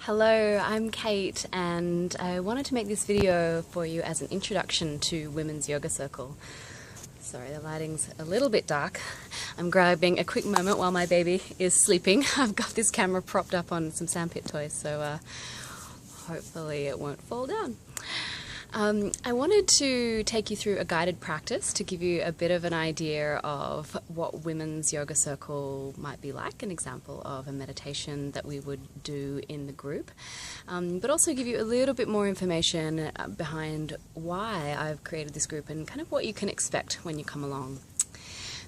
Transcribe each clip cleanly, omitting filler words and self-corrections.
Hello, I'm Kate and I wanted to make this video for you as an introduction to Women's Yoga Circle. Sorry, the lighting's a little bit dark. I'm grabbing a quick moment while my baby is sleeping. I've got this camera propped up on some sandpit toys, so hopefully it won't fall down. I wanted to take you through a guided practice to give you a bit of an idea of what Women's Yoga Circle might be like, an example of a meditation that we would do in the group, but also give you a little bit more information behind why I've created this group and kind of what you can expect when you come along.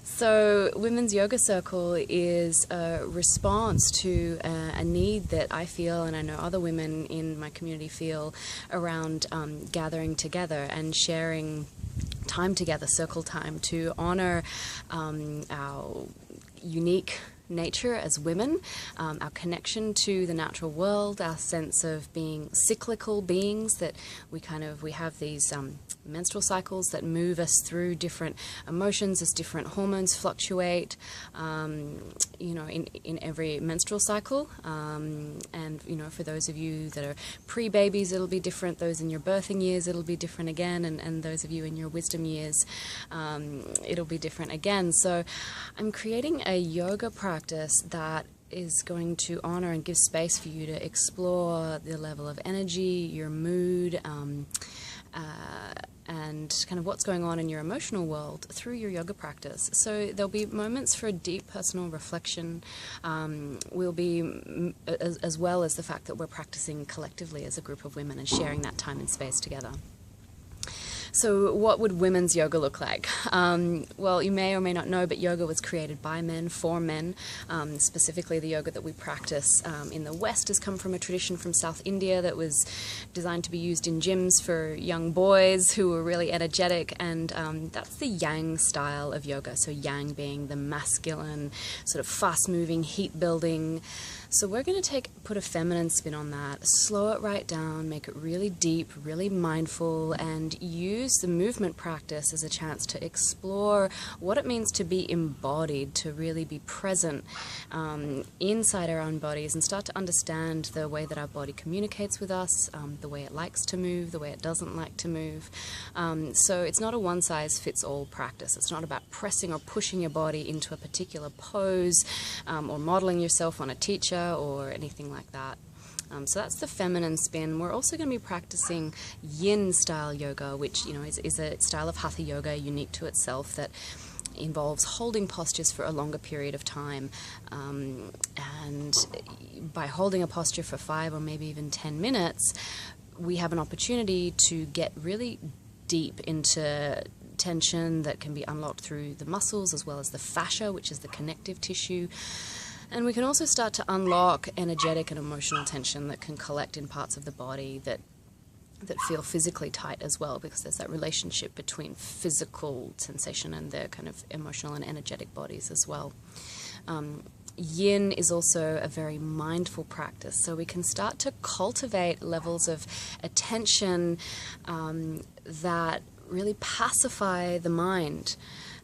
So Women's Yoga Circle is a response to a need that I feel, and I know other women in my community feel, around gathering together and sharing time together, circle time, to honor our unique nature as women, our connection to the natural world, our sense of being cyclical beings, that we have these menstrual cycles that move us through different emotions as different hormones fluctuate, in every menstrual cycle. And for those of you that are pre-babies, it'll be different. Those in your birthing years, it'll be different again. And those of you in your wisdom years, it'll be different again. So I'm creating a yoga practice that is going to honor and give space for you to explore the level of energy, your mood, and kind of what's going on in your emotional world through your yoga practice. So there'll be moments for a deep personal reflection, will be as well as the fact that we're practicing collectively as a group of women and sharing that time and space together. So what would women's yoga look like? Well, you may or may not know, but yoga was created by men, for men. Specifically, the yoga that we practice in the West has come from a tradition from South India that was designed to be used in gyms for young boys who were really energetic, and that's the yang style of yoga. So yang being the masculine, sort of fast-moving, heat-building. So we're going to put a feminine spin on that, slow it right down, make it really deep, really mindful, and use the movement practice as a chance to explore what it means to be embodied, to really be present inside our own bodies and start to understand the way that our body communicates with us, the way it likes to move, the way it doesn't like to move. So it's not a one-size-fits-all practice. It's not about pressing or pushing your body into a particular pose or modeling yourself on a teacher or anything like that. So that's the feminine spin. We're also going to be practicing yin style yoga, which is a style of hatha yoga unique to itself that involves holding postures for a longer period of time. And by holding a posture for 5 or maybe even 10 minutes, we have an opportunity to get really deep into tension that can be unlocked through the muscles as well as the fascia, which is the connective tissue. And we can also start to unlock energetic and emotional tension that can collect in parts of the body that feel physically tight as well, because there's that relationship between physical sensation and their kind of emotional and energetic bodies as well. Yin is also a very mindful practice, so we can start to cultivate levels of attention that really pacify the mind.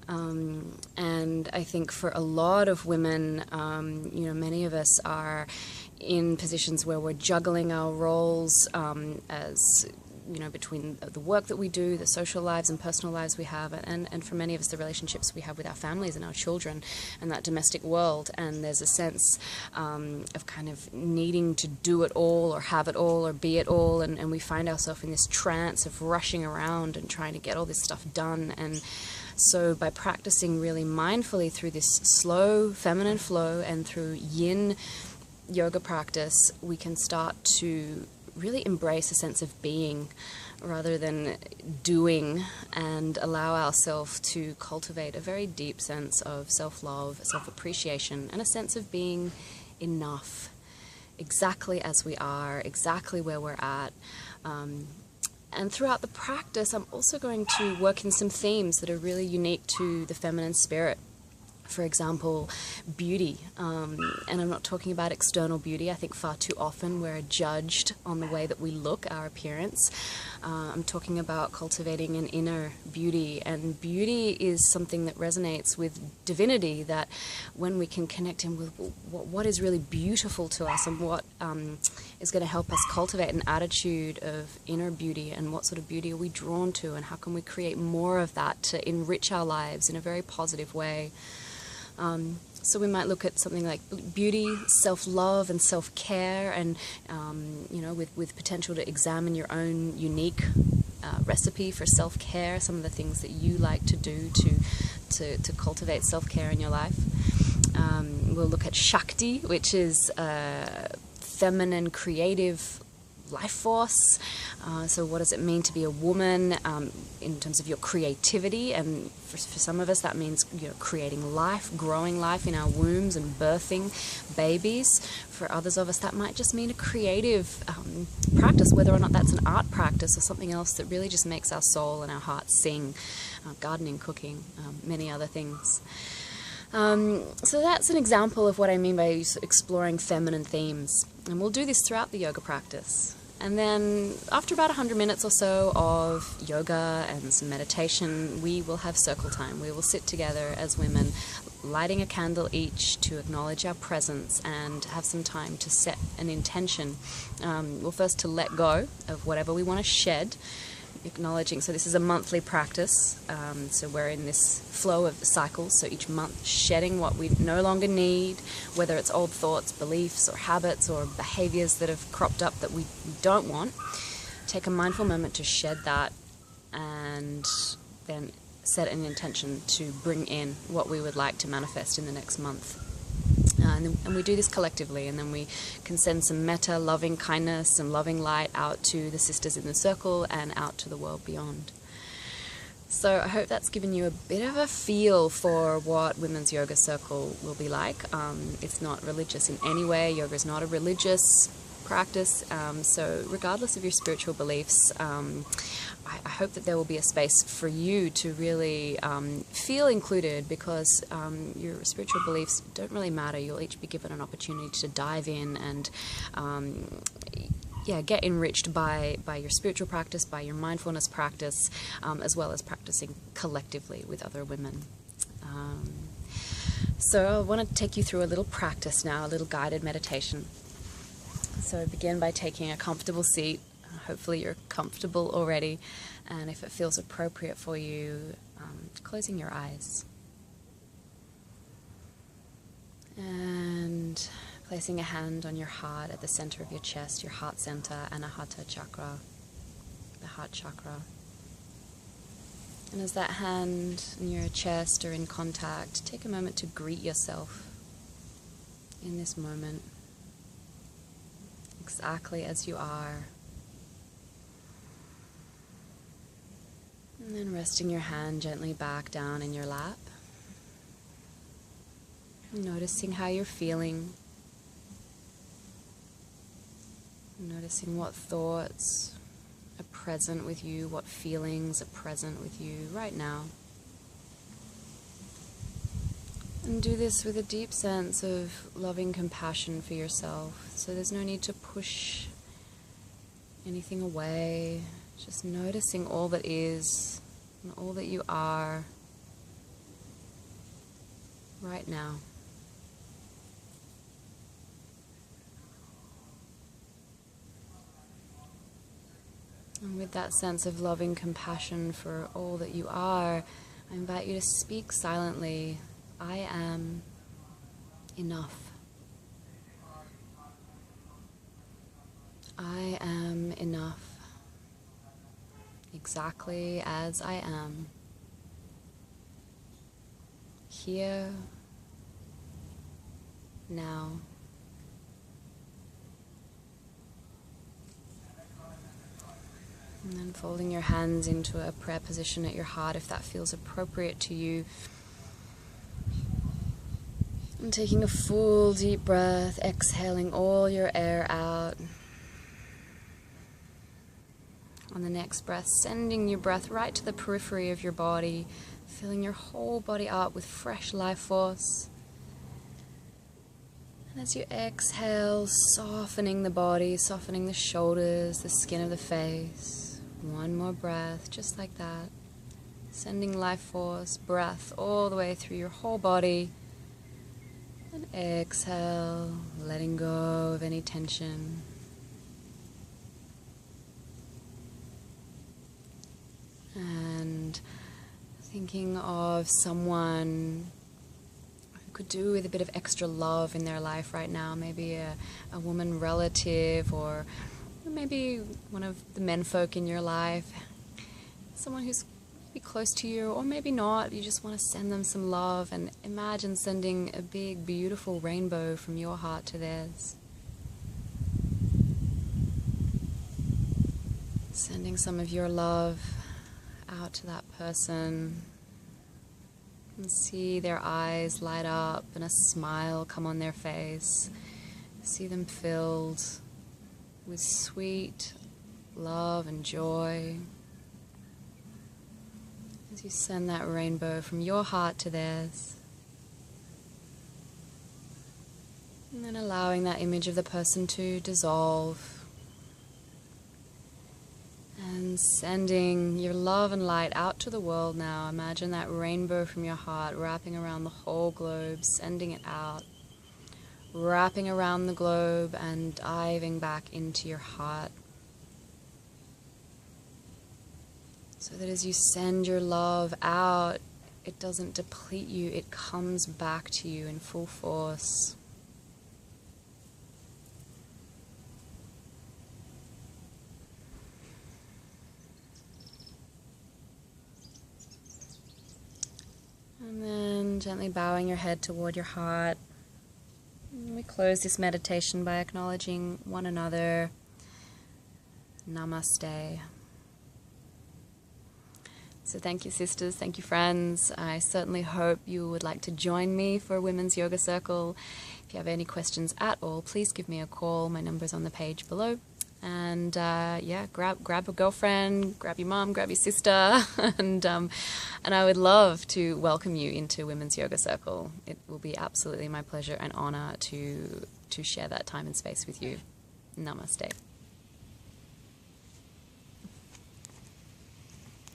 And I think for a lot of women, many of us are in positions where we're juggling our roles as between the work that we do, the social lives and personal lives we have, and for many of us, the relationships we have with our families and our children and that domestic world. And there's a sense of kind of needing to do it all or have it all or be it all, and we find ourselves in this trance of rushing around and trying to get all this stuff done. And so by practicing really mindfully through this slow feminine flow and through yin yoga practice, we can start to really embrace a sense of being rather than doing, and allow ourselves to cultivate a very deep sense of self-love, self-appreciation, and a sense of being enough, exactly as we are, exactly where we're at. And throughout the practice, I'm also going to work in some themes that are really unique to the feminine spirit. For example, beauty, and I'm not talking about external beauty. I think far too often we're judged on the way that we look, our appearance. I'm talking about cultivating an inner beauty, and beauty is something that resonates with divinity, that when we can connect in with what is really beautiful to us and what is going to help us cultivate an attitude of inner beauty, and what sort of beauty are we drawn to, and how can we create more of that to enrich our lives in a very positive way. So we might look at something like beauty, self-love and self-care, and with potential to examine your own unique recipe for self-care, some of the things that you like to do to cultivate self-care in your life. We'll look at Shakti, which is feminine, creative life force. So what does it mean to be a woman in terms of your creativity? And for some of us that means creating life, growing life in our wombs and birthing babies. For others of us that might just mean a creative practice, whether or not that's an art practice or something else that really just makes our soul and our heart sing. Gardening, cooking, many other things. So that's an example of what I mean by exploring feminine themes. And we'll do this throughout the yoga practice. And then after about 100 minutes or so of yoga and some meditation, we will have circle time. We will sit together as women, lighting a candle each to acknowledge our presence and have some time to set an intention. Well, first to let go of whatever we want to shed, acknowledging, so this is a monthly practice, so we're in this flow of cycles, so each month shedding what we no longer need, whether it's old thoughts, beliefs or habits or behaviors that have cropped up that we don't want. Take a mindful moment to shed that, and then set an intention to bring in what we would like to manifest in the next month. And we do this collectively, and then we can send some metta, loving kindness and loving light out to the sisters in the circle and out to the world beyond. So I hope that's given you a bit of a feel for what Women's Yoga Circle will be like. It's not religious in any way. Yoga is not a religious practice, so regardless of your spiritual beliefs, I hope that there will be a space for you to really feel included, because your spiritual beliefs don't really matter. You'll each be given an opportunity to dive in and get enriched by your spiritual practice, by your mindfulness practice, as well as practicing collectively with other women. So I want to take you through a little practice now, a little guided meditation. So begin by taking a comfortable seat. Hopefully you're comfortable already, and if it feels appropriate for you, closing your eyes and placing a hand on your heart at the center of your chest, your heart center, Anahata chakra, the heart chakra. And as that hand and your chest are in contact, take a moment to greet yourself in this moment, exactly as you are. And then resting your hand gently back down in your lap. Noticing how you're feeling. Noticing what thoughts are present with you, what feelings are present with you right now. And do this with a deep sense of loving compassion for yourself. So there's no need to push anything away. Just noticing all that is and all that you are right now. And with that sense of loving compassion for all that you are, I invite you to speak silently, I am enough. I am enough. Exactly as I am, here, now. And then folding your hands into a prayer position at your heart if that feels appropriate to you. And taking a full deep breath, exhaling all your air out. On the next breath, sending your breath right to the periphery of your body, filling your whole body up with fresh life force. And as you exhale, softening the body, softening the shoulders, the skin of the face. One more breath, just like that. Sending life force, breath all the way through your whole body. And exhale, letting go of any tension. And thinking of someone who could do with a bit of extra love in their life right now, maybe a woman relative, or maybe one of the menfolk in your life, someone who's be close to you, or maybe not. You just want to send them some love, and imagine sending a big, beautiful rainbow from your heart to theirs. Sending some of your love out to that person, and see their eyes light up and a smile come on their face. See them filled with sweet love and joy. As you send that rainbow from your heart to theirs. And then allowing that image of the person to dissolve. And sending your love and light out to the world now. Imagine that rainbow from your heart wrapping around the whole globe, sending it out. Wrapping around the globe and diving back into your heart. So that as you send your love out, it doesn't deplete you, it comes back to you in full force. And then gently bowing your head toward your heart. And we close this meditation by acknowledging one another. Namaste. So thank you, sisters, thank you, friends. I certainly hope you would like to join me for a Women's Yoga Circle. If you have any questions at all, please give me a call. My number's on the page below. And yeah, grab a girlfriend, grab your mom, grab your sister, and I would love to welcome you into Women's Yoga Circle. It will be absolutely my pleasure and honor to share that time and space with you. Namaste.